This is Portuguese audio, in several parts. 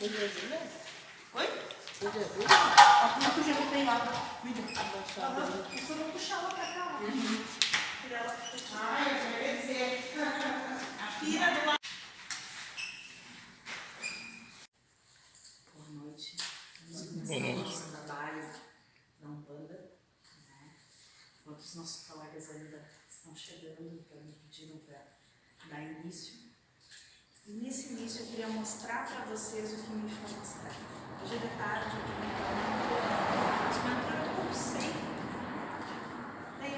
Oi? Não podia ter pegado. Isso eu vou puxar ela pra cá. Tirar ela pra cá. Quer dizer, A pira do lado. boa noite. Nosso trabalho da Umbanda, né? Enquanto os nossos colegas ainda estão chegando, então me pediram para dar início. E nesse início eu queria mostrar para vocês o que me foi mostrar. Hoje de tarde eu vou entrar no mentor. Os mentores eu não sei. Daí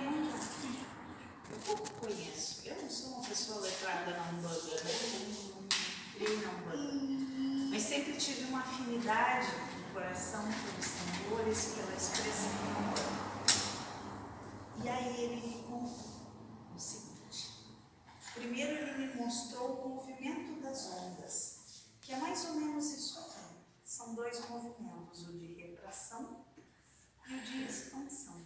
eu pouco conheço. Eu não sou uma pessoa letrada na Umbanda, né? Eu não criei na Umbanda. Mas sempre tive uma afinidade no coração pelos tambores, pela expressão da Umbanda. E aí ele me contou o seguinte. Primeiro ele me mostrou o movimento das ondas, que é mais ou menos isso aqui. São dois movimentos, o de retração e o de expansão,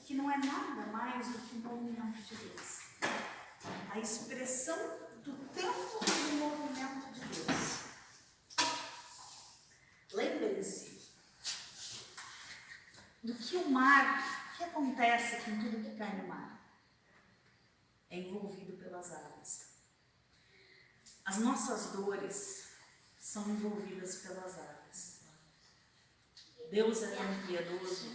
que não é nada mais do que o movimento de Deus. A expressão do tempo do movimento de Deus. Lembrem-se do que o mar, o que acontece com tudo que cai no mar? É envolvido pelas águas. As nossas dores são envolvidas pelas águas. Deus é tão piedoso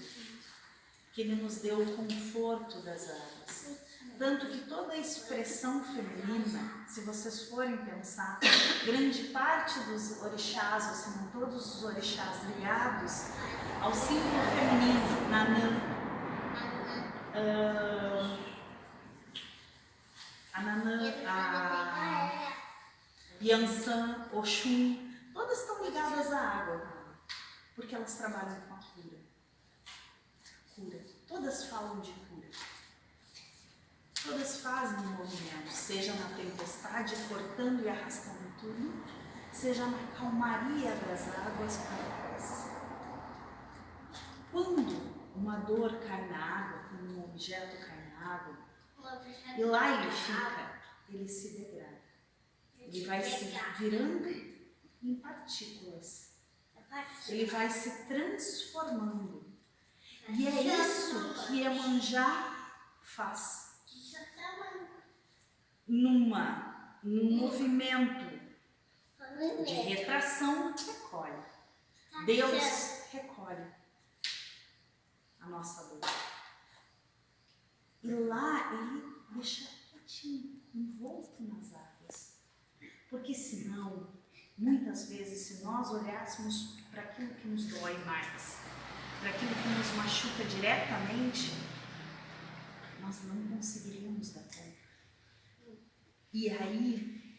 que Ele nos deu o conforto das águas. Tanto que toda a expressão feminina, se vocês forem pensar, grande parte dos orixás, ou se não todos os orixás ligados ao símbolo feminino, Nanã, a Yansan, Oxum, todas estão ligadas à água, porque elas trabalham com a cura. Cura. Todas falam de cura. Todas fazem um movimento, seja na tempestade, cortando e arrastando tudo, seja na calmaria das águas para paz. Quando uma dor cai na água, quando um objeto cai na água, e lá ele fica, ele se degrada. Ele vai se virando em partículas. Ele vai se transformando. E é isso que Iemanjá faz. Num movimento de retração, recolhe. Deus recolhe a nossa dor. E lá ele deixa quietinho, envolto nas águas. Porque senão, muitas vezes, se nós olhássemos para aquilo que nos dói mais, para aquilo que nos machuca diretamente, nós não conseguiríamos dar conta. E aí,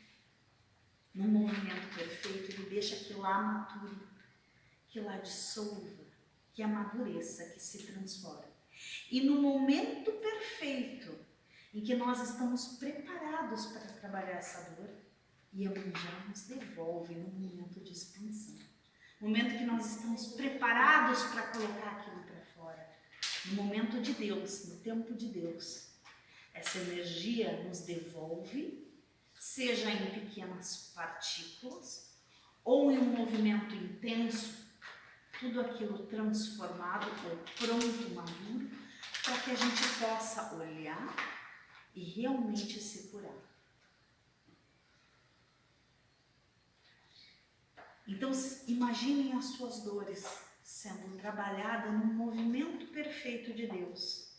no movimento perfeito, ele deixa que lá mature, que lá dissolva, que amadureça, que se transforme. E no momento perfeito, em que nós estamos preparados para trabalhar essa dor, Iemanjá nos devolve no momento de expansão. No momento que nós estamos preparados para colocar aquilo para fora. No momento de Deus, no tempo de Deus. Essa energia nos devolve, seja em pequenas partículas, ou em um movimento intenso, tudo aquilo transformado ou pronto, maduro, para que a gente possa olhar e realmente se curar. Então, imaginem as suas dores sendo trabalhadas num movimento perfeito de Deus.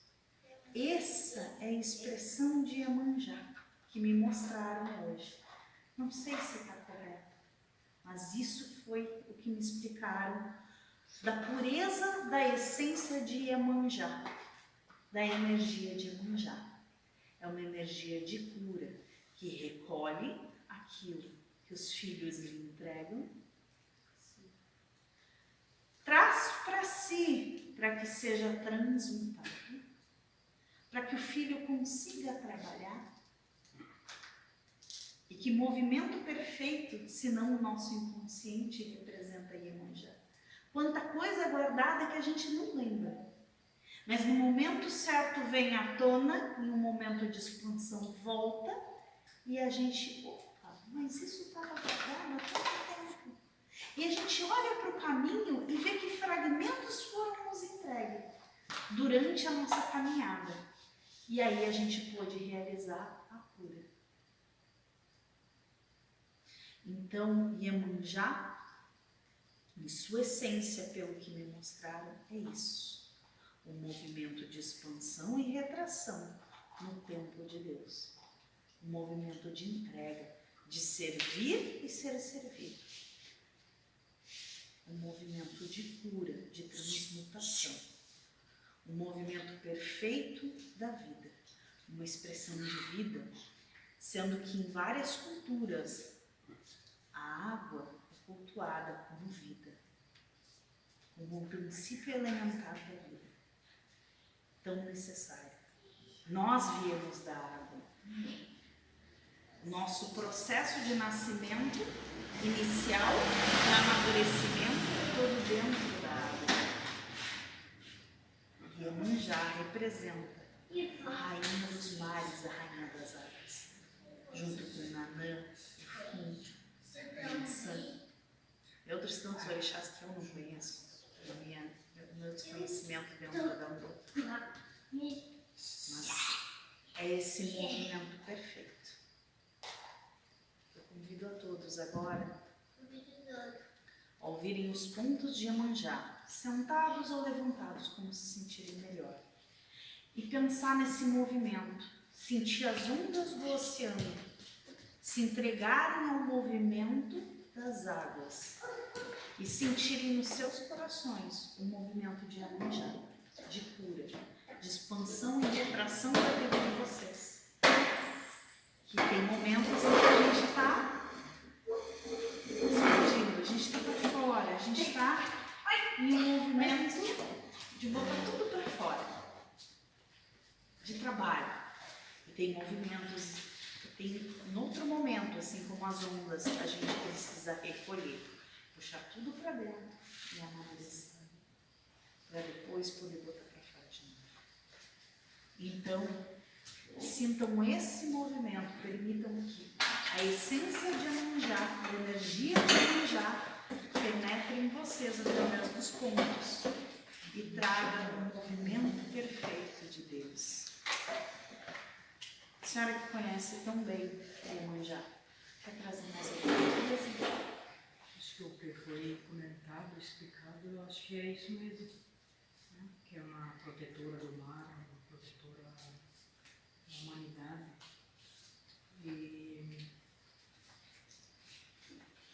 Essa é a expressão de Iemanjá que me mostraram hoje. Não sei se está correto, mas isso foi o que me explicaram da pureza da essência de Iemanjá, da energia de Iemanjá. É uma energia de cura que recolhe aquilo que os filhos lhe entregam, traz para si, para que seja transmutado, para que o filho consiga trabalhar. E que movimento perfeito, senão o nosso inconsciente representa Iemanjá. Quanta coisa guardada que a gente não lembra. Mas no momento certo vem à tona, em um momento de expansão volta, e a gente, opa, mas isso estava guardado há tanto tempo. E a gente olha para o caminho e vê que fragmentos foram nos entregues durante a nossa caminhada. E aí a gente pôde realizar a cura. Então, Iemanjá, em sua essência, pelo que me mostraram, é isso. Um movimento de expansão e retração no templo de Deus. Um movimento de entrega, de servir e ser servido. Um movimento de cura, de transmutação. Um movimento perfeito da vida. Uma expressão de vida, sendo que em várias culturas a água é cultuada como vida, como um princípio elementar da vida, tão necessário. Nós viemos da água. Nosso processo de nascimento inicial, de amadurecimento, é todo dentro da água. Iemanjá representa a rainha dos mares, a rainha das águas, junto com Nanã, Ixum, Jinsan e outros tantos orixás que eu não conheço, meu desconhecimento dentro da Umbanda. Mas é esse movimento perfeito. Eu convido a todos agora a ouvirem os pontos de Iemanjá, sentados ou levantados, como se sentirem melhor. E pensar nesse movimento, sentir as ondas do oceano, se entregarem ao movimento das águas e sentirem nos seus corações o movimento de Iemanjá, de cura, de expansão e retração da vida de vocês. Que tem momentos em que a gente está explodindo, a gente está para fora, a gente está em um movimento de botar tudo para fora, de trabalho. E tem movimentos, em outro momento, assim como as ondas, a gente precisa recolher, puxar tudo para dentro e amadurecer, para depois poder botar para fora de novo. Então, sintam esse movimento, permitam que a essência de Iemanjá, a energia de Iemanjá, penetre em vocês através dos pontos e traga um movimento perfeito de Deus. A senhora que conhece tão bem Iemanjá, quer trazer mais alguma coisa? Acho que o que foi comentado, explicado, eu acho que é isso mesmo, né? Que é uma protetora do mar, uma protetora da humanidade. E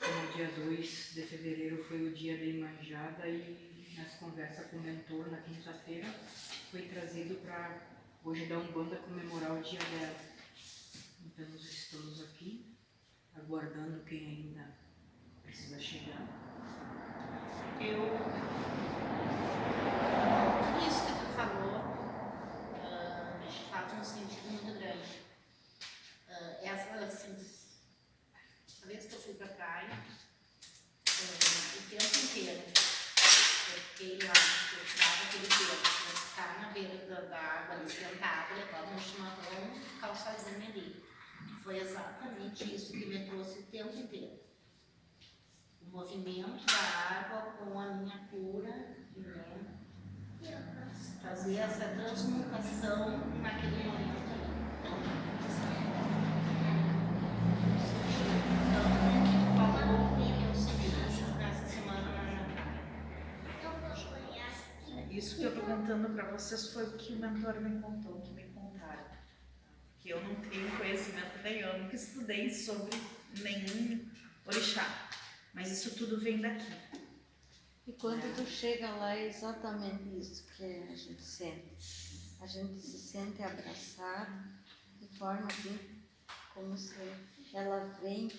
no dia 2 de fevereiro foi o dia da Iemanjá, e nas conversas com o mentor na quinta-feira foi trazido para hoje da Umbanda comemorar o dia dela. Então nós estamos aqui aguardando quem ainda precisa chegar. Isso que tu falou faz um sentido muito grande. Essa vez que eu fui pra praia, o tempo inteiro, eu fiquei lá, eu tirava aquele tempo, eu ficava na beira da água, ali sentada, levava um chimarrão, calçadinha ali. Foi exatamente isso que me trouxe o tempo inteiro. O movimento da água com a minha cura, né? Fazer essa transmutação naquele momento. Então, falou que eu segui nessa semana na praia. Isso que eu estou contando para vocês foi o que o mentor me contou, que me contaram. Que eu não tenho conhecimento nenhum, eu nunca estudei sobre nenhum orixá. Mas isso tudo vem daqui. E quando tu chega lá é exatamente isso que a gente sente. A gente se sente abraçado de forma assim, como se ela vem,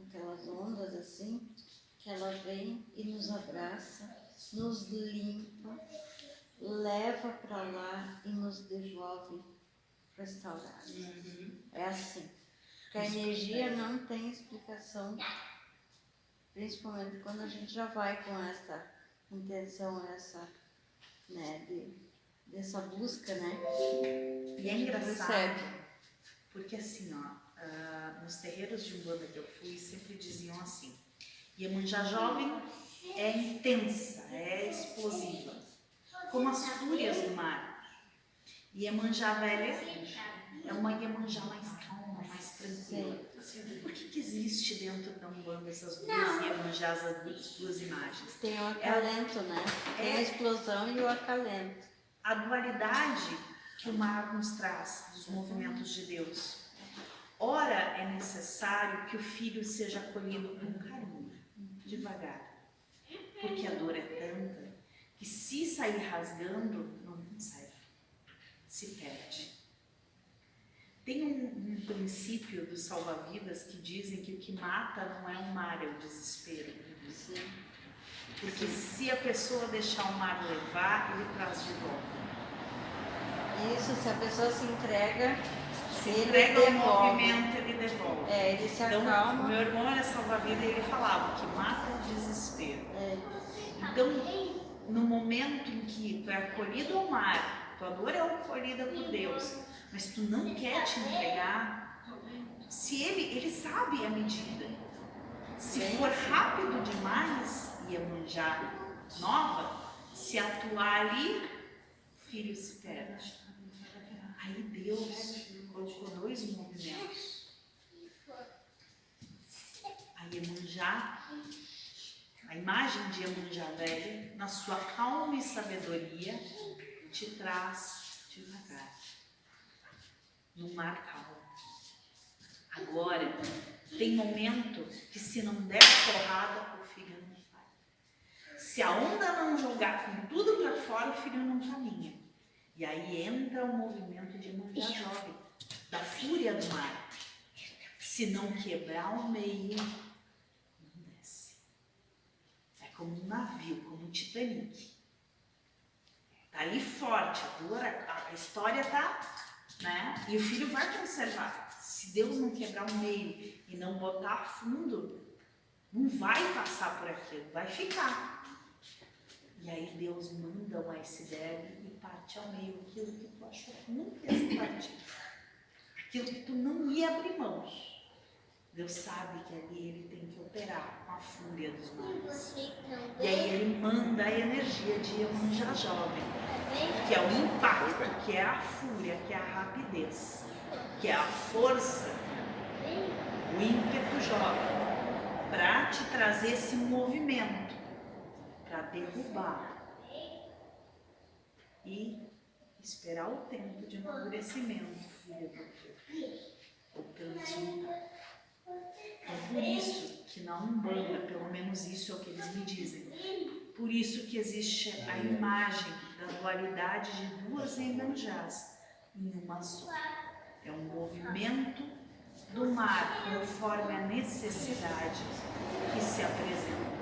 aquelas ondas assim, que ela vem e nos abraça, nos limpa, leva para lá e nos devolve restaurado. É assim. Porque a energia não tem explicação. Principalmente quando a gente já vai com essa intenção, dessa busca, né? E é engraçado, porque assim, nos terreiros de Umbanda que eu fui, sempre diziam assim, Iemanjá jovem é intensa, é explosiva, como as fúrias do mar. Iemanjá velha é uma Iemanjá mais calma, mais tranquila. Por que existe dentro da Umbanda essas duas Iemanjás, as duas imagens? Tem o acalento, né? Tem a explosão e o acalento. A dualidade que o mar nos traz dos movimentos de Deus. Ora é necessário que o filho seja acolhido com carinho, devagar, porque a dor é tanta que se sair rasgando, não consegue, se perde. Tem um princípio dos salva-vidas que dizem que o que mata não é o mar, é o desespero. Sim. Porque se a pessoa deixar o mar levar, ele traz de volta. Isso, se a pessoa se entrega, Se ele entrega ao devolve. movimento, ele devolve. Ele se Então, o acalma. meu irmão era salva-vida e ele falava que mata o desespero. Então, no momento em que tu é acolhido ao mar, tua dor é acolhida por Deus, mas tu não quer te entregar, se ele sabe a medida. Se for rápido demais, Iemanjá nova, se atuar ali, o filho se perde. Aí Deus colocou dois movimentos. A Iemanjá, a imagem de Iemanjá velha, na sua calma e sabedoria, te traz devagar, no mar calmo. Agora, tem momento que se não der porrada, o filho não vai. Se a onda não jogar com tudo para fora, o filho não caminha. E aí entra o movimento de Iemanjá jovem, da fúria do mar. Se não quebrar o meio, não desce. É como um navio, como um Titanic. Tá ali forte, a dor, a história tá, né? E o filho vai conservar. Se Deus não quebrar o meio e não botar fundo, não vai passar por aquilo, vai ficar. E aí Deus manda um iceberg e parte ao meio aquilo que tu achou que nunca ia partir. Aquilo que tu não ia abrir mãos. Deus sabe que ali ele tem que operar com a fúria dos mares. E aí ele manda a energia de Iemanjá jovem, que é o impacto, que é a fúria, que é a rapidez, que é a força, o ímpeto jovem, para te trazer esse movimento, para derrubar e esperar o tempo de amadurecimento, filha do filho, ou transmutar. É por isso que na Umbanda, pelo menos isso é o que eles me dizem, por isso que existe a imagem da dualidade de duas Iemanjás em uma só. É um movimento do mar conforme a necessidade que se apresenta.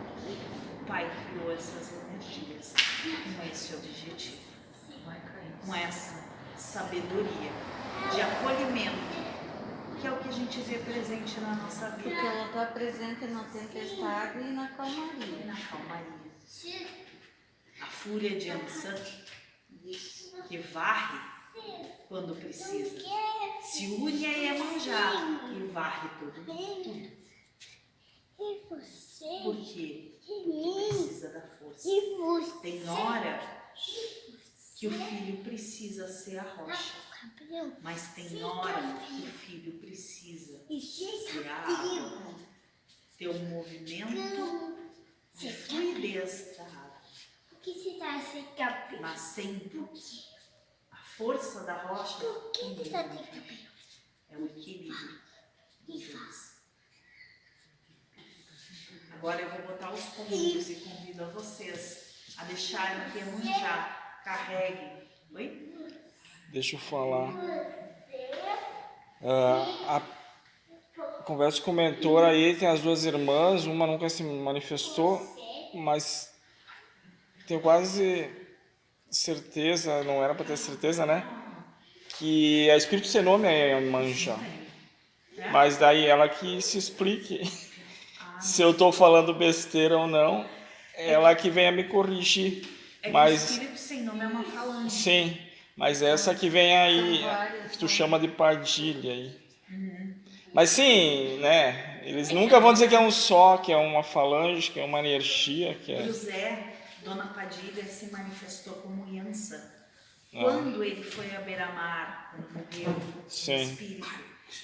O Pai criou essas energias com esse objetivo, com essa sabedoria de acolhimento, que é o que a gente vê presente na nossa vida. Porque ela está presente na tempestade e na calmaria. Na calmaria. A fúria de Ansan, que varre quando precisa, se une a Iemanjá e varre tudo. Por quê? Porque precisa da força. Tem hora que o filho precisa ser a rocha, mas tem hora que o filho precisa ser a água, ter um movimento de fluidez da água. Mas sempre a força da rocha é o equilíbrio dos dois. Agora eu vou botar os pontos e convido a vocês a deixarem que Iemanjá carregue. Oi? Deixa eu falar. A conversa com o mentor aí, tem as duas irmãs, uma nunca se manifestou, mas tenho quase certeza, não era para ter certeza, né? Que é espírito sem nome é Iemanjá. Mas daí ela que se explique se eu estou falando besteira ou não, ela que venha me corrigir. Mas o espírito sem nome é uma falange. Sim, mas essa que vem aí, que tu chama de Padilha aí. Mas sim, né? Eles nunca vão dizer que é um só, que é uma falange, que é uma energia, que Para o é... Zé, Dona Padilha se manifestou como Yansan. Quando ele foi a beira-mar, quando morreu o Sim. espírito,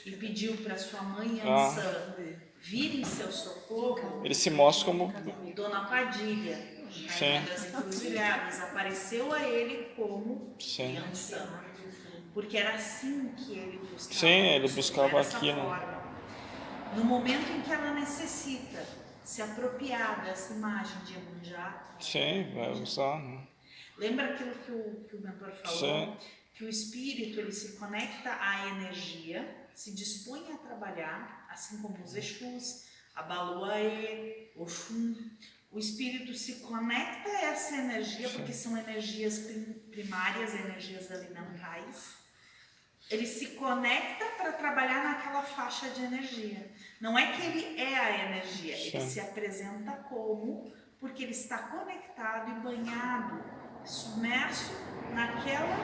e pediu para sua mãe Ah. Yansan vir em seu socorro, Ele se mostra como... Dona Padilha, rainha das encruzilhadas, apareceu a ele como Sim. Yansan. Porque era assim que ele buscava. Sim, ele buscava dessa aquilo. forma. No momento em que ela necessita se apropriar dessa imagem de Iemanjá, Sim, vai usar, né? lembra aquilo que o mentor falou? Sim. Que o espírito ele se conecta à energia, se dispõe a trabalhar, assim como os Exus, a Baluaê, Oxum. O espírito se conecta a essa energia, porque são energias primárias, energias alimentares. Ele se conecta para trabalhar naquela faixa de energia. Não é que ele é a energia, ele se apresenta como, porque ele está conectado e banhado, submerso naquela.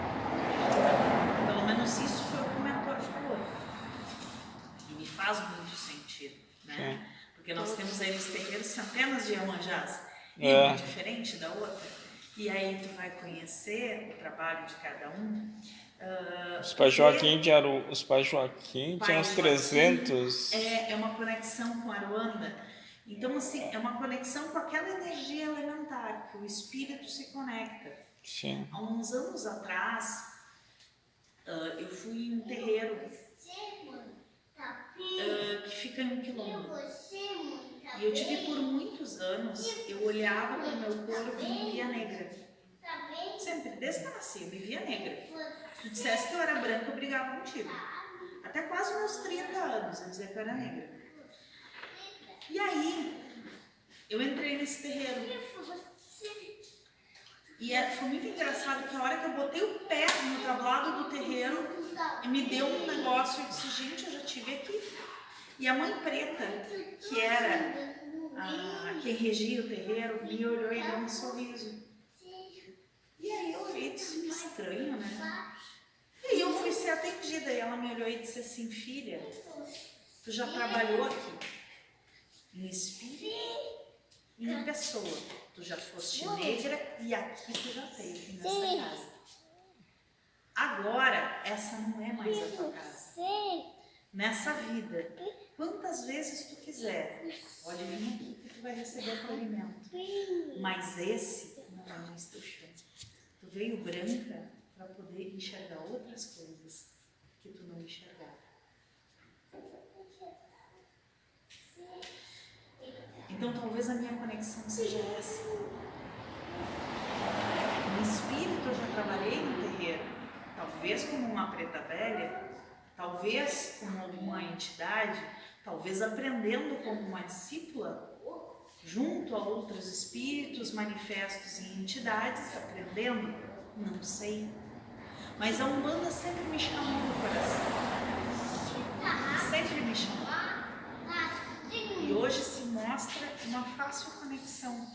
Pelo menos isso foi o que o mentor falou. E me faz muito sentido, né? Porque nós temos aí nos terreiros centenas de Iemanjás, e uma diferente da outra. E aí tu vai conhecer o trabalho de cada um. Os pais Joaquim tinham uns 300. É uma conexão com Aruanda. Então, assim, é uma conexão com aquela energia elementar, que o espírito se conecta. Sim. Há uns anos atrás, eu fui em um terreiro que fica em um quilombo. E eu tive por muitos anos, eu olhava para o meu corpo e me via negra. Sempre, desde que eu nasci, eu me via negra. Se tu dissesse que eu era branca, eu brigava contigo. Até quase meus 30 anos, eu dizia que eu era negra. E aí, eu entrei nesse terreiro. E foi muito engraçado que a hora que eu botei o pé no tablado do terreiro, me deu um negócio, eu disse, gente, eu já estive aqui. E a mãe preta, que era quem regia o terreiro, me olhou e deu um sorriso. E aí eu olhei e disse, que estranho, né? E aí eu fui ser atendida e ela me olhou e disse assim, filha, tu já trabalhou aqui em espírito e em pessoa. Tu já foste negra e aqui tu já teve nessa casa. Agora, essa não é mais a tua casa. Nessa vida, quantas vezes tu quiser, pode vir aqui que tu vai receber acolhimento. Mas esse não é mais teu chão. Tu veio branca para poder enxergar outras coisas que tu não enxergava. Então talvez a minha conexão seja essa. No espírito eu já trabalhei no terreiro, talvez como uma preta velha, talvez como alguma entidade, talvez aprendendo como uma discípula, junto a outros espíritos manifestos e entidades, aprendendo, não sei. Mas a Umbanda sempre me chamou no coração. Sempre me chamou. E hoje se mostra uma fácil conexão.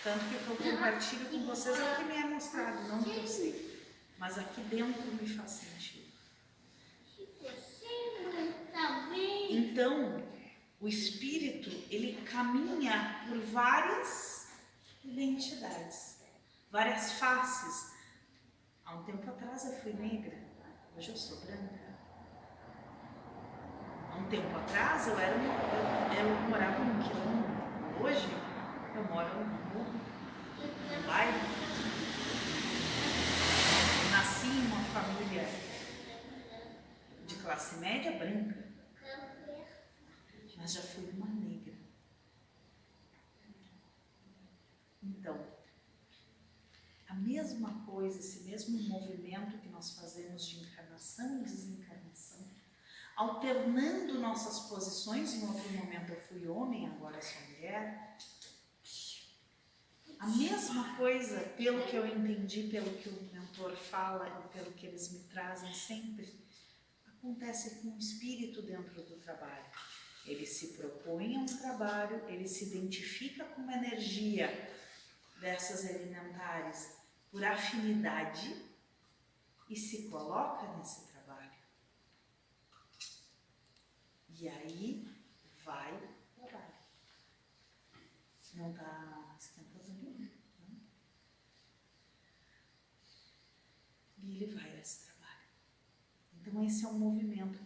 Tanto que o que eu compartilho com vocês é o que me é mostrado, não o que eu sei. Mas aqui dentro me faz sentido. Então, o espírito, ele caminha por várias identidades, várias faces. Há um tempo atrás eu fui negra, hoje eu sou branca. Há um tempo atrás eu morava num quilombo, hoje eu moro num bairro. Eu nasci em uma família de classe média branca, mas já fui uma negra. Então, a mesma coisa, esse mesmo movimento que nós fazemos de encarnação e desencarnação, alternando nossas posições, em outro momento eu fui homem, agora sou mulher. A mesma coisa, pelo que eu entendi, pelo que o mentor fala e pelo que eles me trazem sempre, acontece com o espírito dentro do trabalho. Ele se propõe a um trabalho, ele se identifica com uma energia dessas elementares por afinidade e se coloca nesse trabalho. E aí vai trabalhar. Não está esquentando ali, não? E ele vai a esse trabalho. Então esse é um movimento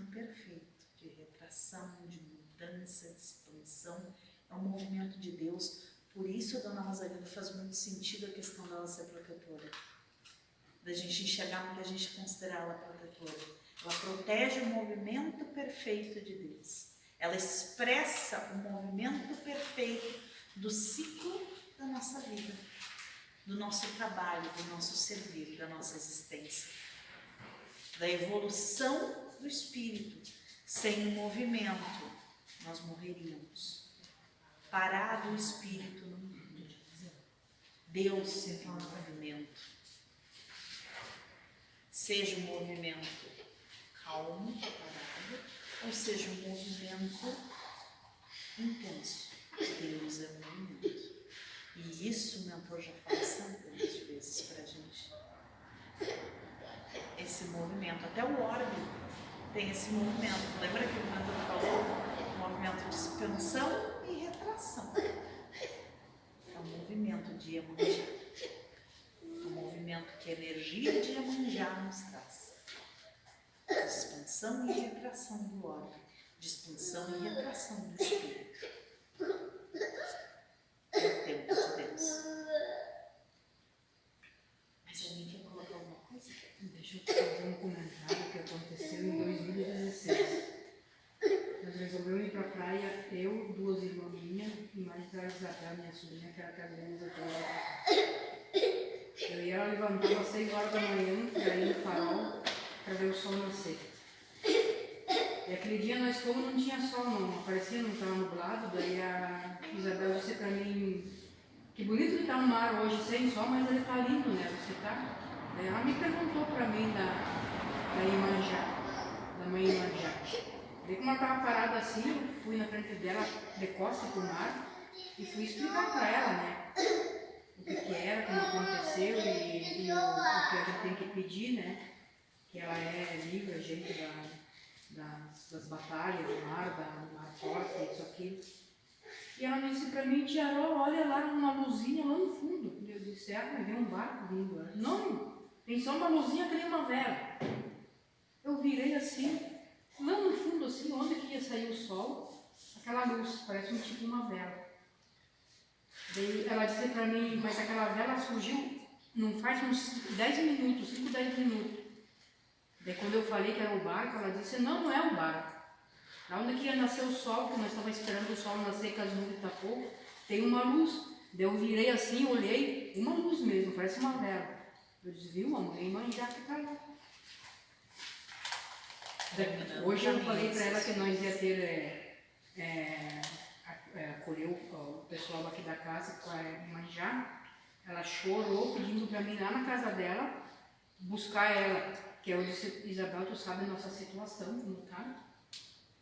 perfeito de retração, de mudança, de expansão. É um movimento de Deus. Por isso a Dona Rosalina faz muito sentido a questão dela ser protetora. Da gente enxergar muita gente considerar ela protetora. Ela protege o movimento perfeito de Deus. Ela expressa o movimento perfeito do ciclo da nossa vida, do nosso trabalho, do nosso servir, da nossa existência. Da evolução do espírito. Sem o movimento, nós morreríamos. Parado o espírito no mundo. Deus é um movimento. Seja um movimento calmo, parado, ou seja um movimento intenso. Deus é um movimento. E isso o mentor já fala centenas de vezes pra gente. Esse movimento, até o órgão tem esse movimento. Lembra que o mentor falou? Movimento de expansão e retração. É um movimento de Iemanjá. Um movimento que a energia de Iemanjá nos traz. De expansão e retração do órgão. De expansão e retração do espírito. É o tempo de Deus. Mas alguém quer colocar alguma coisa? Deixa eu te fazer um comentário que aconteceu em 2016. Nós resolvemos ir para a praia, eu, 2 irmãs minhas e mais a Isabel, minha sobrinha, que era cabeleireira até. Eu ia levantar às 6 horas da manhã para ir no farol para ver o sol nascer. E aquele dia nós fomos, não tinha sol, não aparecia, não estava nublado. Daí a Isabel disse para mim: que bonito que está o mar hoje, sem sol, mas ele está lindo, né? Você tá? Daí ela me perguntou para mim da Iemanjá, da mãe Iemanjá. Daí como ela estava parada assim, eu fui na frente dela, de costas para o mar, e fui explicar para ela, né? O que era, como aconteceu e o que a gente tem que pedir, né? Que ela é livre, a gente das batalhas do mar forte, isso aqui. E ela disse para mim: tia Rô, olha lá uma luzinha lá no fundo. Eu disse: vai ver um barco vindo. Ela: não, tem só uma luzinha que nem uma vela. Eu virei assim, lá no fundo, assim, onde que ia sair o sol, aquela luz, parece um tipo uma vela. Daí ela disse para mim: mas aquela vela surgiu, não faz uns 10 minutos, 5, 10 minutos. Daí quando eu falei que era o barco, ela disse: não é o barco. Lá onde que ia nascer o sol, que nós estávamos esperando o sol nascer, que as nuvens tapou, tem uma luz. Daí eu virei assim, olhei, uma luz mesmo, parece uma vela. Eu disse: viu, a mãe Iemanjá que está lá. Hoje eu falei para ela que nós ia ter, acolher o pessoal aqui da casa com a Iemanjá. Ela chorou pedindo para mim lá na casa dela buscar ela. Que eu disse: Isabel, tu sabe a nossa situação, como tá?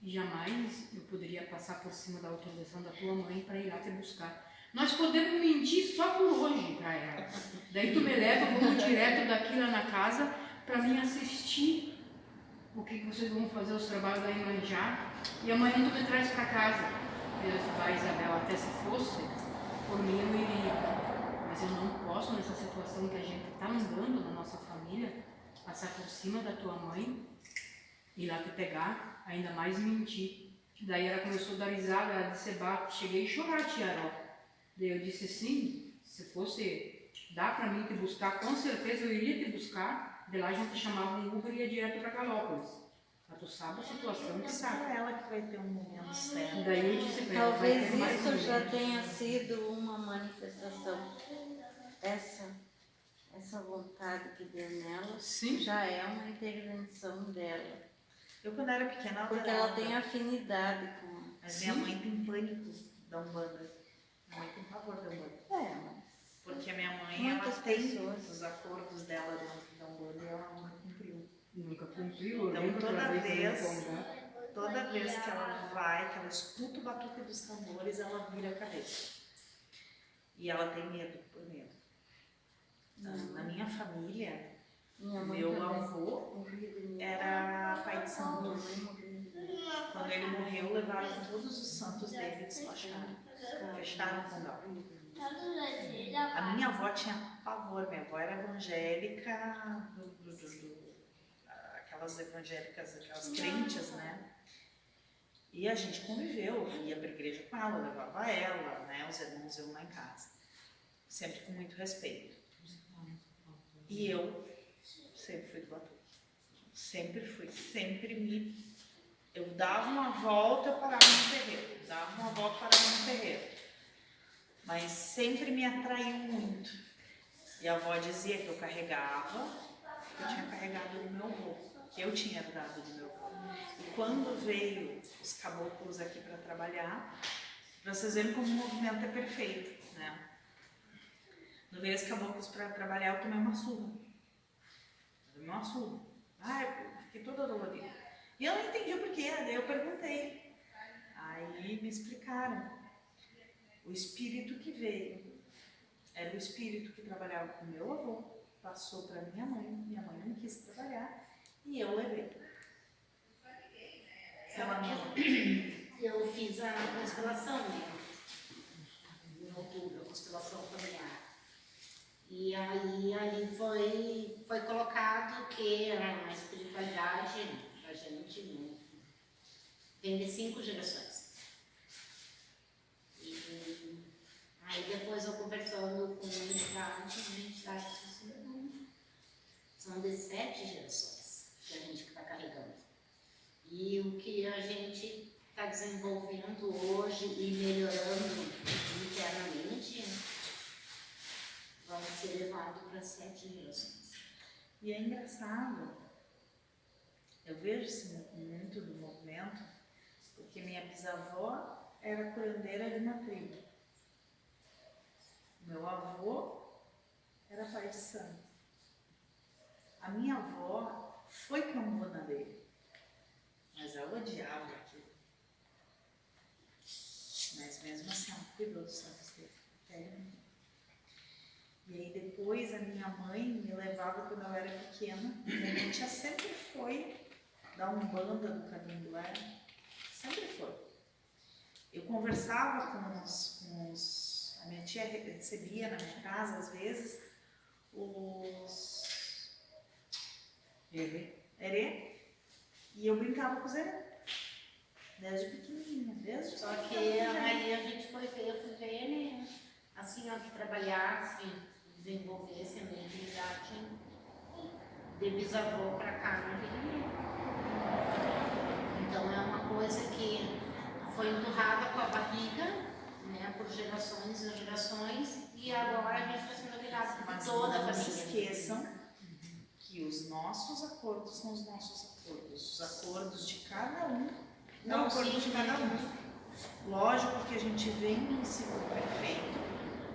E jamais eu poderia passar por cima da autorização da tua mãe para ir lá te buscar. Nós podemos mentir só por hoje para ela. Daí tu me leva, vamos direto daqui lá na casa para mim assistir o que vocês vão fazer, os trabalhos da Iemanjá. E amanhã tu me traz para casa. Eu disse: vai, Isabel, até se fosse, por mim eu iria. Mas eu não posso, nessa situação que a gente está andando na nossa família, passar por cima da tua mãe, ir lá te pegar, ainda mais mentir. Daí ela começou a dar risada, ela disse: cheguei a chorar, tia Ró. Daí eu disse: sim, se fosse dar para mim te buscar, com certeza eu iria te buscar. De lá a gente chamava um Uber e ia direto para Galópolis. Mas tu sabe a situação que Só tá. ela que vai ter um momento certo. Daí eu disse para ela: vai Talvez ter mais isso já um. tenha sido uma manifestação. Essa vontade que deu nela Sim. já é uma intervenção dela. Eu, quando era pequena, Porque ela tem afinidade com. Mas minha mãe tem pânico da Umbanda. Minha mãe tem pavor da Umbanda. Mas Porque a minha mãe, muitas ela tem pessoas. os acordos dela dentro da Umbanda e ela nunca cumpriu. Nunca cumpriu, eu Então, lembro toda outra vez- eu ia contar. Toda vez que ela vai, que ela escuta o batuque dos tambores, ela vira a cabeça. E ela tem medo, por medo. Na minha família, Minha mãe meu também avô morria de medo. era pai de santo. Minha mãe morria de medo. Quando ele morreu, levaram todos os santos dele e despacharam. Fecharam com galo. A minha avó tinha pavor, minha avó era evangélica, aquelas evangélicas, aquelas crentes, né? E a gente conviveu, eu ia para a igreja com ela, levava ela, né? Os irmãos iam lá em casa. Sempre com muito respeito. E eu sempre fui do batuque. Sempre fui, sempre me... Eu dava uma volta, eu parava no terreiro. Dava uma volta, parava no terreiro. Mas sempre me atraiu muito. E a avó dizia que eu carregava, que eu tinha carregado do meu avô, que eu tinha herdado do meu avô. E quando veio os caboclos aqui para trabalhar, para vocês verem como o movimento é perfeito, né? Quando veio os caboclos para trabalhar, eu tomei uma surra. Eu fiquei toda dolorida. E eu não entendi o porquê, daí eu perguntei. Aí me explicaram. O espírito que veio era o espírito que trabalhava com meu avô, passou para minha mãe não quis trabalhar e eu levei. Eu fiz a constelação, né? Em outubro, a constelação familiar. E aí foi colocado que a espiritualidade da gente, né, vem de 5 gerações. E aí depois eu conversando com a entidade disse assim, não, são de 7 gerações que a gente está carregando. E o que a gente está desenvolvendo hoje e melhorando internamente vai ser levado para 7 gerações. E é engraçado, eu vejo muito do movimento, porque minha bisavó era curandeira de uma tribo. Meu avô era pai de santo. A minha avó foi cambona dele, mas ela odiava aquilo. Mas mesmo assim, ela cuidou dos santos dele. E aí depois a minha mãe me levava quando eu era pequena. E a minha tia sempre foi da Umbanda do Candomblé. Sempre foi. Eu conversava com os... A minha tia recebia na minha casa, às vezes, os... Erê. E eu brincava com os erê. Desde pequenininha. Só que aí a gente foi ver, eu fui ver, né? Assim, ó, que trabalhasse, desenvolvesse a mediunidade de bisavô para cá no Rio. Então é uma coisa que foi empurrada com a barriga, né, por gerações e gerações, e agora a gente está sendo obrigado por toda a família. Não se esqueçam que os nossos acordos são os nossos acordos. Os acordos de cada um é o acordo de cada um. Lógico que a gente vem num ciclo perfeito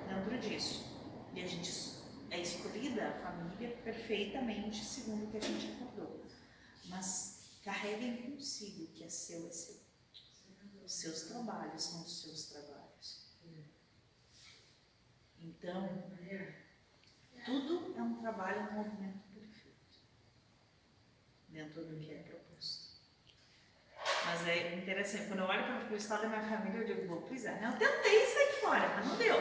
dentro disso. E a gente é escolhida, a família, perfeitamente segundo o que a gente acordou. Mas carreguem consigo que é seu. Os seus trabalhos são os seus trabalhos. Então, tudo é um trabalho, um movimento perfeito. Dentro do que é proposto. Mas é interessante, quando eu olho para o estado da minha família, eu digo, pois é, eu tentei sair fora, mas não deu.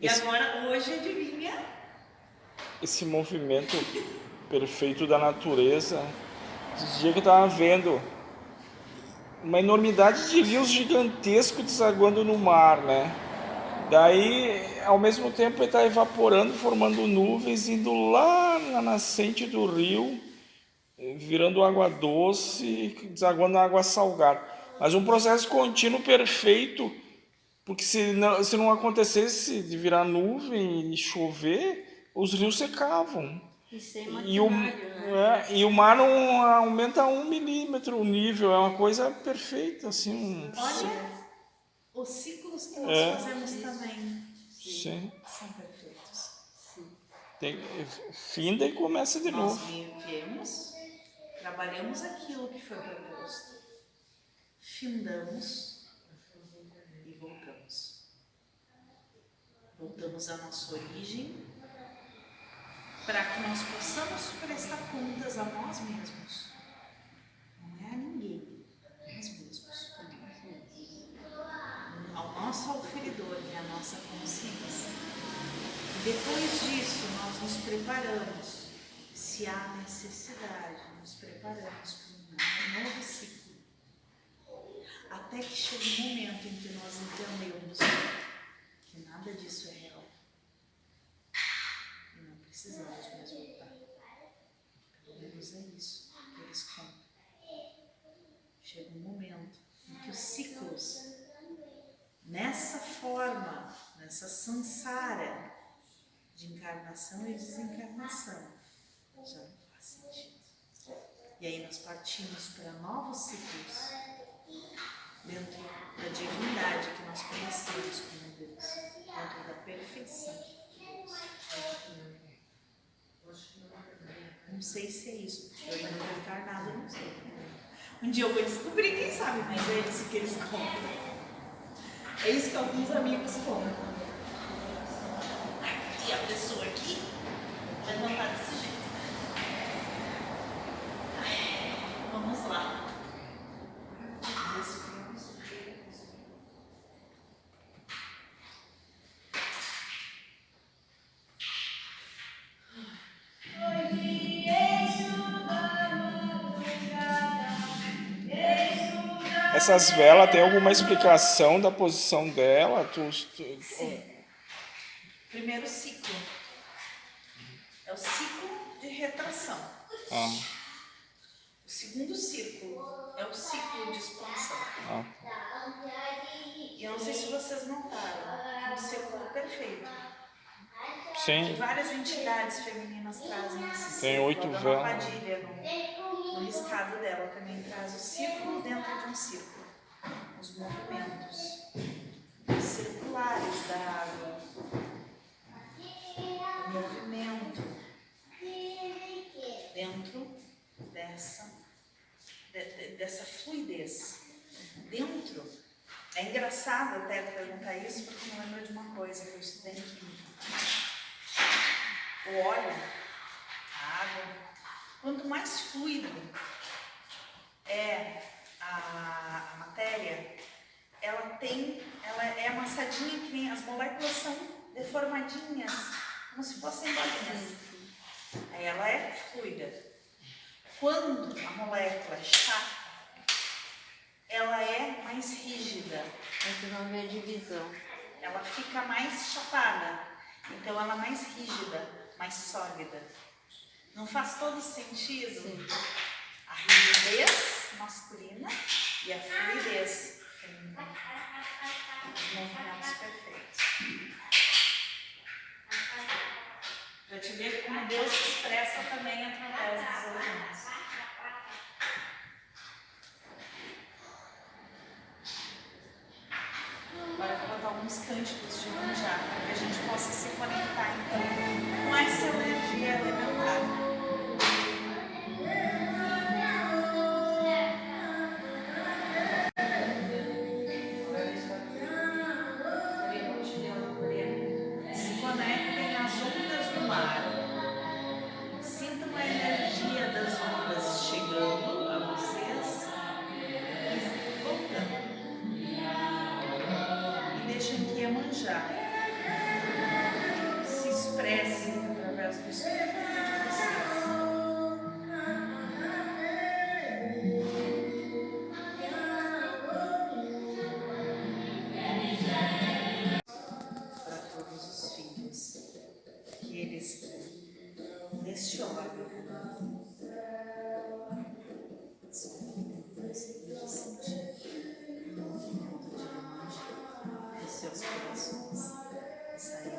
E agora, hoje, adivinha? Esse movimento perfeito da natureza, esses dias que eu estava vendo uma enormidade de rios gigantescos desaguando no mar, né? Daí, ao mesmo tempo, ele está evaporando, formando nuvens, indo lá na nascente do rio, virando água doce, desaguando água salgada. Mas um processo contínuo perfeito, porque se não acontecesse de virar nuvem e chover, os rios secavam. E o mar não aumenta 1 milímetro o nível, é uma coisa perfeita, assim. Olha os ciclos que nós fazemos também. Sim. São perfeitos. Finda e começa de novo. Nós vivemos, trabalhamos aquilo que foi proposto, findamos e voltamos. Voltamos à nossa origem para que nós possamos prestar contas a nós mesmos. Não é a ninguém, a nós mesmos. preparamos, se há necessidade, nos preparamos para um novo ciclo. Até que chegue um momento em que nós entendemos que nada disso é real. E não precisamos mais voltar. Pelo menos é isso que eles contam. Chega um momento em que os ciclos, nessa forma, nessa samsara de encarnação e desencarnação, já não faz sentido. E aí nós partimos para novos ciclos dentro da divindade que nós conhecemos como Deus, dentro da perfeição. Não sei se é isso, porque eu ainda não estou encarnada, não sei. Um dia eu vou descobrir, quem sabe, mas é isso que eles contam. É isso que alguns amigos contam. Aqui a pessoa aqui vai levantar desse jeito. Vamos lá. Essas velas, tem alguma explicação da posição dela? Sim. Primeiro ciclo. É o ciclo de retração. Ah, O segundo ciclo é o ciclo de expansão. ah. E eu não sei se vocês notaram, é um ciclo perfeito. Que Sim, várias entidades femininas trazem esse ciclo. tem 8 A Dona velas. Padilha, no riscado dela, também traz o ciclo dentro de um ciclo. Os movimentos circulares da água. O movimento dentro dessa fluidez. Dentro. É engraçado até perguntar isso, porque me lembro de uma coisa que eu estudei em química. O óleo, a água, quanto mais fluido é a matéria, ela é amassadinha, que nem as moléculas são deformadinhas, como se fossem bolinhas. Aí ela é fluida. Quando a molécula é chata, ela é mais rígida. Mas não vê divisão. Ela fica mais chapada. Então ela é mais rígida, mais sólida. Não faz todo sentido? Sim. A rigidez masculina e a fluidez feminina. Os movimentos perfeitos. Para te ver como Deus se expressa também através dos elementos. Agora eu vou botar alguns cânticos de manjá, para que a gente possa se conectar então com essa energia elementar. Se conectem às ondas do mar. Sintam a energia das ondas chegando a vocês e voltando. E deixem que Iemanjá se expresse através do espírito de vocês. Para todos os filhos, que eles, neste órgão, sentir o movimento de Iemanjá nos seus corações e sair